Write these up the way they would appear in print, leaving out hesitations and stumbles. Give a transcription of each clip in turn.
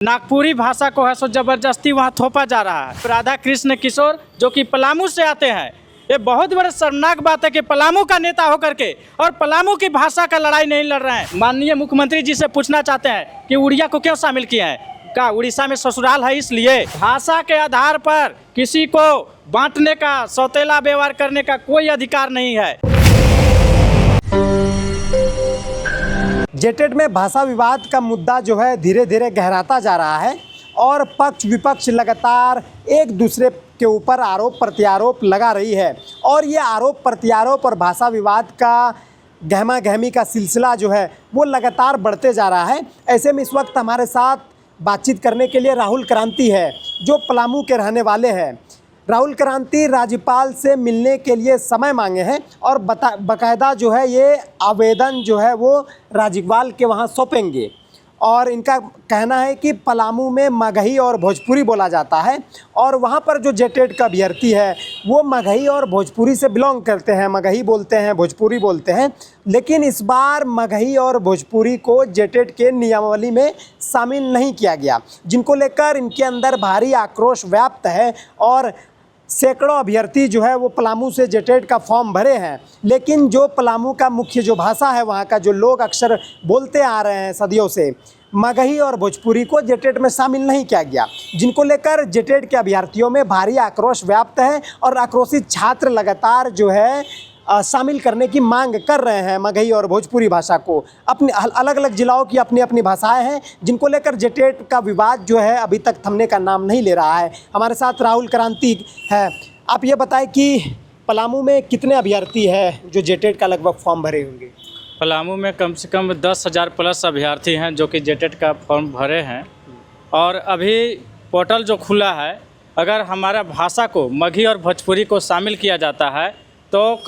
नागपुरी भाषा को है सो जबरदस्ती वहाँ थोपा जा रहा है। राधा कृष्ण किशोर जो कि पलामू से आते हैं, ये बहुत बड़ा शर्मनाक बात है कि पलामू का नेता होकर के और पलामू की भाषा का लड़ाई नहीं लड़ रहे हैं। माननीय मुख्यमंत्री जी से पूछना चाहते हैं कि उड़िया को क्यों शामिल किए हैं? क्या उड़ीसा में ससुराल है इसलिए? भाषा के आधार पर किसी को बांटने का, सौतेला व्यवहार करने का कोई अधिकार नहीं है। जेटेट में भाषा विवाद का मुद्दा जो है धीरे धीरे गहराता जा रहा है और पक्ष विपक्ष लगातार एक दूसरे के ऊपर आरोप प्रत्यारोप लगा रही है और ये आरोप प्रत्यारोप और भाषा विवाद का गहमा गहमी का सिलसिला जो है वो लगातार बढ़ते जा रहा है। ऐसे में इस वक्त हमारे साथ बातचीत करने के लिए राहुल क्रांति है जो पलामू के रहने वाले हैं। राहुल क्रांति राज्यपाल से मिलने के लिए समय मांगे हैं और बाकायदा जो है ये आवेदन जो है वो राज्यपाल के वहाँ सौंपेंगे और इनका कहना है कि पलामू में मगही और भोजपुरी बोला जाता है और वहाँ पर जो जेटेट का अभ्यर्थी है वो मगही और भोजपुरी से बिलोंग करते हैं, मगही बोलते हैं, भोजपुरी बोलते हैं। लेकिन इस बार मगही और भोजपुरी को जेटेट के नियमावली में शामिल नहीं किया गया, जिनको लेकर इनके अंदर भारी आक्रोश व्याप्त है और सैकड़ों अभ्यर्थी जो है वो पलामू से जेटेट का फॉर्म भरे हैं। लेकिन जो पलामू का मुख्य जो भाषा है, वहाँ का जो लोग अक्सर बोलते आ रहे हैं सदियों से, मगही और भोजपुरी को जेटेट में शामिल नहीं किया गया, जिनको लेकर जेटेट के अभ्यर्थियों में भारी आक्रोश व्याप्त है और आक्रोशित छात्र लगातार जो है शामिल करने की मांग कर रहे हैं मगही और भोजपुरी भाषा को। अपने अलग अलग जिलाओं की अपनी अपनी भाषाएं हैं, जिनको लेकर जेटेट का विवाद जो है अभी तक थमने का नाम नहीं ले रहा है। हमारे साथ राहुल क्रांति है। आप ये बताएं कि पलामू में कितने अभ्यर्थी हैं जो जेटेट का लगभग फॉर्म भरे होंगे? पलामू में कम से कम 10,000 प्लस अभ्यर्थी हैं जो कि जेटेट का फॉर्म भरे हैं और अभी पोर्टल जो खुला है, अगर हमारा भाषा को मगही और भोजपुरी को शामिल किया जाता है तो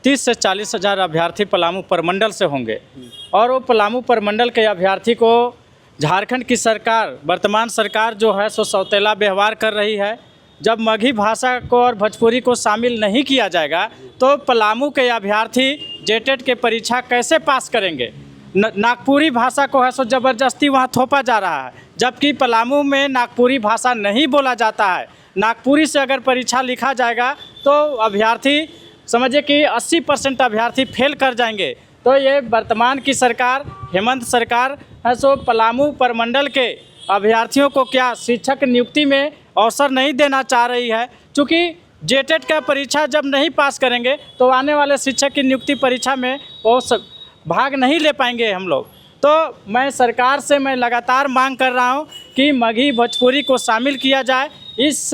30 से 40 हज़ार अभ्यर्थी पलामू प्रमंडल से होंगे और वो पलामू प्रमंडल के अभ्यर्थी को झारखंड की सरकार, वर्तमान सरकार जो है सो सौतेला व्यवहार कर रही है। जब मगही भाषा को और भोजपुरी को शामिल नहीं किया जाएगा तो पलामू के अभ्यर्थी जेटेट के परीक्षा कैसे पास करेंगे? नागपुरी भाषा को है सो ज़बरदस्ती वहाँ थोपा जा रहा है, जबकि पलामू में नागपुरी भाषा नहीं बोला जाता है। नागपुरी से अगर परीक्षा लिखा जाएगा तो अभ्यर्थी समझिए कि 80% अभ्यर्थी फेल कर जाएंगे। तो ये वर्तमान की सरकार, हेमंत सरकार है सो पलामू प्रमंडल के अभ्यर्थियों को क्या शिक्षक नियुक्ति में अवसर नहीं देना चाह रही है, क्योंकि जेटेट का परीक्षा जब नहीं पास करेंगे तो आने वाले शिक्षक की नियुक्ति परीक्षा में वो भाग नहीं ले पाएंगे हम लोग। तो मैं सरकार से लगातार मांग कर रहा हूँ कि मगही भोजपुरी को शामिल किया जाए। इस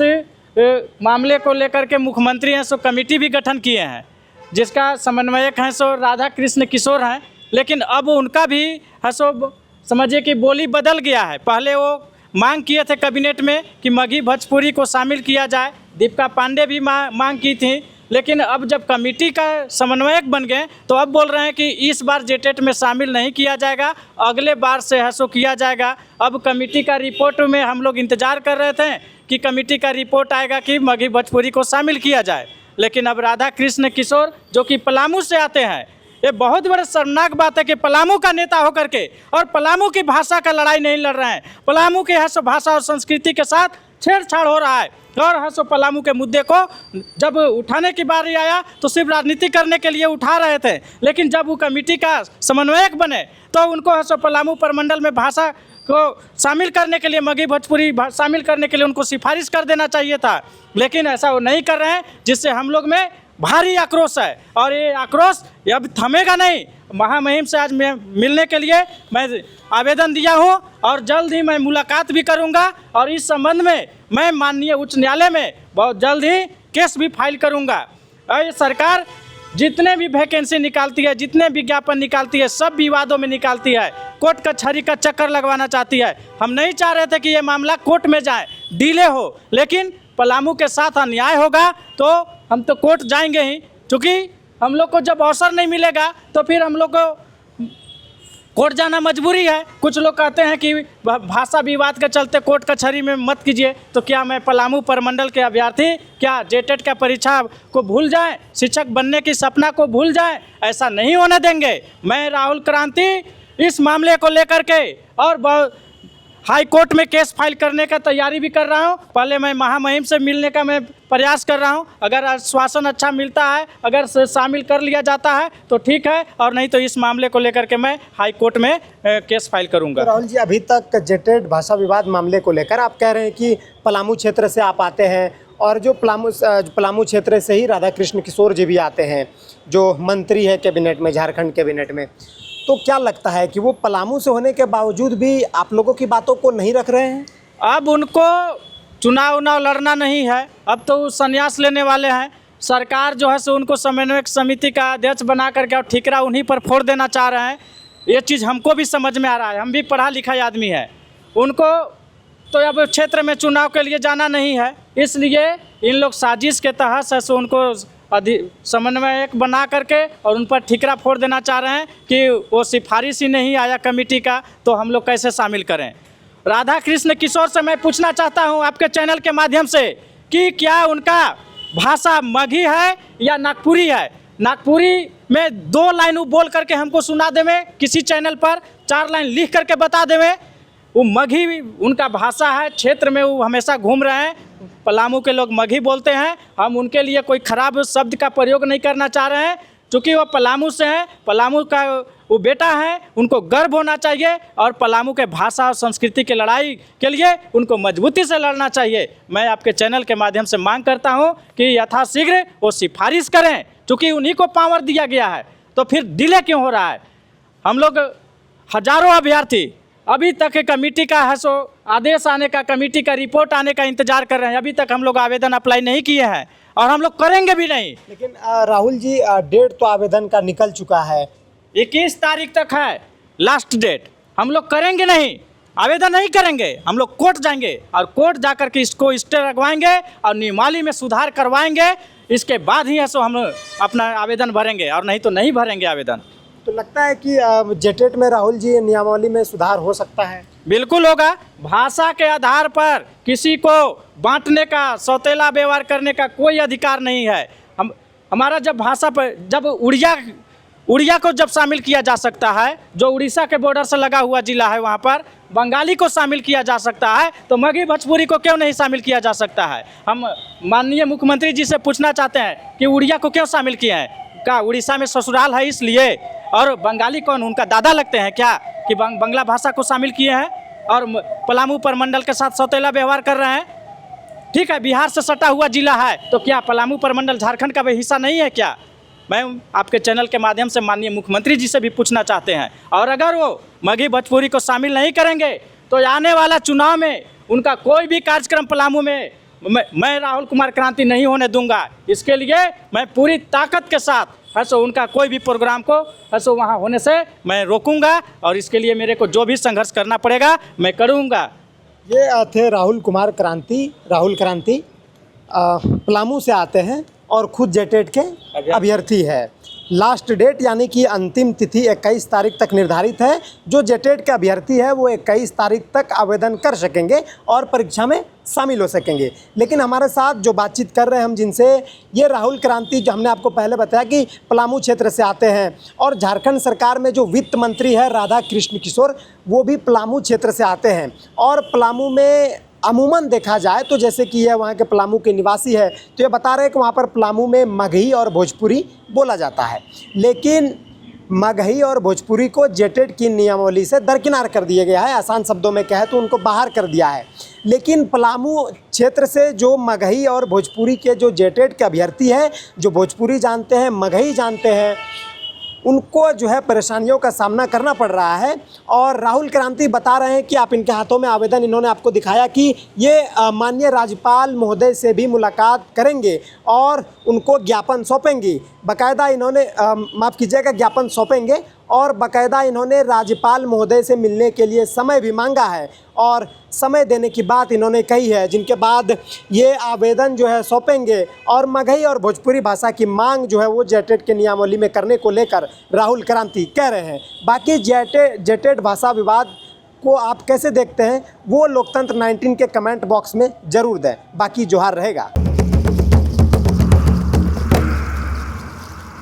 मामले को लेकर के मुख्यमंत्री हैं सो कमेटी भी गठन किए हैं, जिसका समन्वयक हैं सो राधा कृष्ण किशोर हैं। लेकिन अब उनका भी है सो समझिए कि बोली बदल गया है। पहले वो मांग किए थे कैबिनेट में कि मगही भोजपुरी को शामिल किया जाए, दीपिका पांडे भी मांग की थी, लेकिन अब जब कमेटी का समन्वयक बन गए तो अब बोल रहे हैं कि इस बार जेटेट में शामिल नहीं किया जाएगा, अगले बार से है सो किया जाएगा। अब कमेटी का रिपोर्ट में हम लोग इंतज़ार कर रहे थे कि कमेटी का रिपोर्ट आएगा कि मगही भोजपुरी को शामिल किया जाए, लेकिन अब राधा कृष्ण किशोर जो कि पलामू से आते हैं, ये बहुत बड़ा शर्मनाक बात है कि पलामू का नेता होकर के और पलामू की भाषा का लड़ाई नहीं लड़ रहे हैं। पलामू के है सो भाषा और संस्कृति के साथ छेड़छाड़ हो रहा है और है सो पलामू के मुद्दे को जब उठाने की बारी आया तो सिर्फ राजनीति करने के लिए उठा रहे थे, लेकिन जब वो कमेटी का समन्वयक बने तो उनको है सो पलामू प्रमंडल में भाषा को शामिल करने के लिए, मगही भोजपुरी शामिल करने के लिए उनको सिफारिश कर देना चाहिए था, लेकिन ऐसा वो नहीं कर रहे हैं, जिससे हम लोग में भारी आक्रोश है और ये आक्रोश अब थमेगा नहीं। महामहिम से आज मैं मिलने के लिए मैं आवेदन दिया हूँ और जल्द ही मैं मुलाकात भी करूँगा और इस संबंध में मैं माननीय उच्च न्यायालय में बहुत जल्द ही केस भी फाइल करूँगा। और ये सरकार जितने भी वैकेंसी निकालती है, जितने विज्ञापन निकालती है, सब विवादों में निकालती है, कोर्ट कचहरी का चक्कर लगवाना चाहती है। हम नहीं चाह रहे थे कि ये मामला कोर्ट में जाए, डिले हो, लेकिन पलामू के साथ अन्याय होगा तो हम तो कोर्ट जाएंगे ही, क्योंकि हम लोग को जब अवसर नहीं मिलेगा तो फिर हम लोग को कोर्ट जाना मजबूरी है। कुछ लोग कहते हैं कि भाषा विवाद के चलते कोर्ट कचहरी में मत कीजिए, तो क्या मैं पलामू प्रमंडल के अभ्यर्थी क्या जेटेट का परीक्षा को भूल जाएं, शिक्षक बनने की सपना को भूल जाएं? ऐसा नहीं होने देंगे। मैं राहुल क्रांति इस मामले को लेकर के और हाई कोर्ट में केस फाइल करने का तैयारी भी कर रहा हूं। पहले मैं महामहिम से मिलने का मैं प्रयास कर रहा हूं। अगर आश्वासन अच्छा मिलता है, अगर शामिल कर लिया जाता है तो ठीक है, और नहीं तो इस मामले को लेकर के मैं हाई कोर्ट में केस फाइल करूंगा। तो राहुल जी, अभी तक जेटेट भाषा विवाद मामले को लेकर आप कह रहे हैं कि पलामू क्षेत्र से आप आते हैं, और जो पलामू क्षेत्र से ही राधाकृष्ण किशोर जी भी आते हैं, जो मंत्री है कैबिनेट में, झारखंड कैबिनेट में। तो क्या लगता है कि वो पलामू से होने के बावजूद भी आप लोगों की बातों को नहीं रख रहे हैं? अब उनको चुनाव लड़ना नहीं है, अब तो वो संन्यास लेने वाले हैं। सरकार जो है सो उनको समन्वयक समिति का अध्यक्ष बना करके और ठिकरा उन्हीं पर फोड़ देना चाह रहे हैं। ये चीज़ हमको भी समझ में आ रहा है, हम भी पढ़ा लिखा आदमी है। उनको तो अब क्षेत्र में चुनाव के लिए जाना नहीं है, इसलिए इन लोग साजिश के तहत है सो उनको समन्वयक बना करके और उन पर ठिकरा फोड़ देना चाह रहे हैं कि वो सिफारिश ही नहीं आया कमेटी का, तो हम लोग कैसे शामिल करें। राधा कृष्ण किशोर से मैं पूछना चाहता हूं आपके चैनल के माध्यम से कि क्या उनका भाषा मगही है या नागपुरी है। नागपुरी में 2 लाइन वो बोल करके हमको सुना देवे, किसी चैनल पर 4 लाइन लिख करके बता देवे। वो मगही उनका भाषा है, क्षेत्र में वो हमेशा घूम रहे हैं। पलामू के लोग मगही बोलते हैं, हम उनके लिए कोई ख़राब शब्द का प्रयोग नहीं करना चाह रहे हैं। चूँकि वो पलामू से हैं, पलामू का वो बेटा है, उनको गर्व होना चाहिए और पलामू के भाषा और संस्कृति की लड़ाई के लिए उनको मजबूती से लड़ना चाहिए। मैं आपके चैनल के माध्यम से मांग करता हूं कि यथाशीघ्र वो सिफारिश करें, चूँकि उन्हीं को पावर दिया गया है, तो फिर डिले क्यों हो रहा है। हम लोग हजारों अभ्यर्थी अभी तक कमेटी का है सो आदेश आने का, कमेटी का रिपोर्ट आने का इंतजार कर रहे हैं। अभी तक हम लोग आवेदन अप्लाई नहीं किए हैं और हम लोग करेंगे भी नहीं। लेकिन राहुल जी, डेट तो आवेदन का निकल चुका है, 21 तारीख तक है लास्ट डेट। हम लोग करेंगे नहीं, आवेदन नहीं करेंगे, हम लोग कोर्ट जाएंगे और कोर्ट जाकर के इसको स्टे लगवाएंगे और नियमावली में सुधार करवाएंगे। इसके बाद ही है सो हम अपना आवेदन भरेंगे, और नहीं तो नहीं भरेंगे आवेदन। तो लगता है कि जेटेट में राहुल जी नियमावली में सुधार हो सकता है? बिल्कुल होगा। भाषा के आधार पर किसी को बांटने का, सौतेला व्यवहार करने का कोई अधिकार नहीं है। हमारा जब भाषा पर, जब उड़िया को जब शामिल किया जा सकता है, जो उड़ीसा के बॉर्डर से लगा हुआ जिला है, वहाँ पर बंगाली को शामिल किया जा सकता है, तो मगही भोजपुरी को क्यों नहीं शामिल किया जा सकता है। हम माननीय मुख्यमंत्री जी से पूछना चाहते हैं कि उड़िया को क्यों शामिल किए हैं। क्या उड़ीसा में ससुराल है इसलिए? और बंगाली कौन, उनका दादा लगते हैं क्या कि बंगला भाषा को शामिल किए हैं और पलामू परमंडल के साथ सौतेला व्यवहार कर रहे हैं? ठीक है, बिहार से सटा हुआ जिला है, तो क्या पलामू परमंडल झारखंड का भी हिस्सा नहीं है क्या? मैं आपके चैनल के माध्यम से माननीय मुख्यमंत्री जी से भी पूछना चाहते हैं। और अगर वो मगही भोजपुरी को शामिल नहीं करेंगे तो आने वाला चुनाव में उनका कोई भी कार्यक्रम पलामू में मैं राहुल कुमार क्रांति नहीं होने दूंगा। इसके लिए मैं पूरी ताकत के साथ है सो उनका कोई भी प्रोग्राम को है सो वहाँ होने से मैं रोकूंगा, और इसके लिए मेरे को जो भी संघर्ष करना पड़ेगा मैं करूंगा। ये थे राहुल क्रांति पलामू से आते हैं और खुद जेटेट के अभ्यर्थी है। लास्ट डेट यानी कि अंतिम तिथि 21 तारीख तक निर्धारित है। जो जेटेट के अभ्यर्थी है वो 21 तारीख तक आवेदन कर सकेंगे और परीक्षा में शामिल हो सकेंगे। लेकिन हमारे साथ जो बातचीत कर रहे हैं हम जिनसे, ये राहुल क्रांति, जो हमने आपको पहले बताया कि पलामू क्षेत्र से आते हैं, और झारखंड सरकार में जो वित्त मंत्री है राधा कृष्ण किशोर, वो भी पलामू क्षेत्र से आते हैं। और पलामू में अमूमन देखा जाए तो जैसे कि यह वहाँ के पलामू के निवासी है, तो ये बता रहे हैं कि वहाँ पर पलामू में मगही और भोजपुरी बोला जाता है। लेकिन मगही और भोजपुरी को जेटेट की नियमावली से दरकिनार कर दिया गया है। आसान शब्दों में कहे तो उनको बाहर कर दिया है। लेकिन पलामू क्षेत्र से जो मगही और भोजपुरी के जो जेटेट के अभ्यर्थी हैं, जो भोजपुरी जानते हैं, मगही जानते हैं, उनको जो है परेशानियों का सामना करना पड़ रहा है। और राहुल क्रांति बता रहे हैं कि आप इनके हाथों में आवेदन, इन्होंने आपको दिखाया कि ये माननीय राज्यपाल महोदय से भी मुलाकात करेंगे और उनको ज्ञापन सौंपेंगे। बाकायदा इन्होंने माफ़ कीजिएगा, ज्ञापन सौंपेंगे और बाकायदा इन्होंने राज्यपाल महोदय से मिलने के लिए समय भी मांगा है और समय देने की बात इन्होंने कही है, जिनके बाद ये आवेदन जो है सौंपेंगे। और मगही और भोजपुरी भाषा की मांग जो है वो जेटेट के नियमावली में करने को लेकर राहुल क्रांति कह रहे हैं। बाकी जेटेट भाषा विवाद को आप कैसे देखते हैं वो लोकतंत्र 19 के कमेंट बॉक्स में ज़रूर दें। बाकी जोहार रहेगा।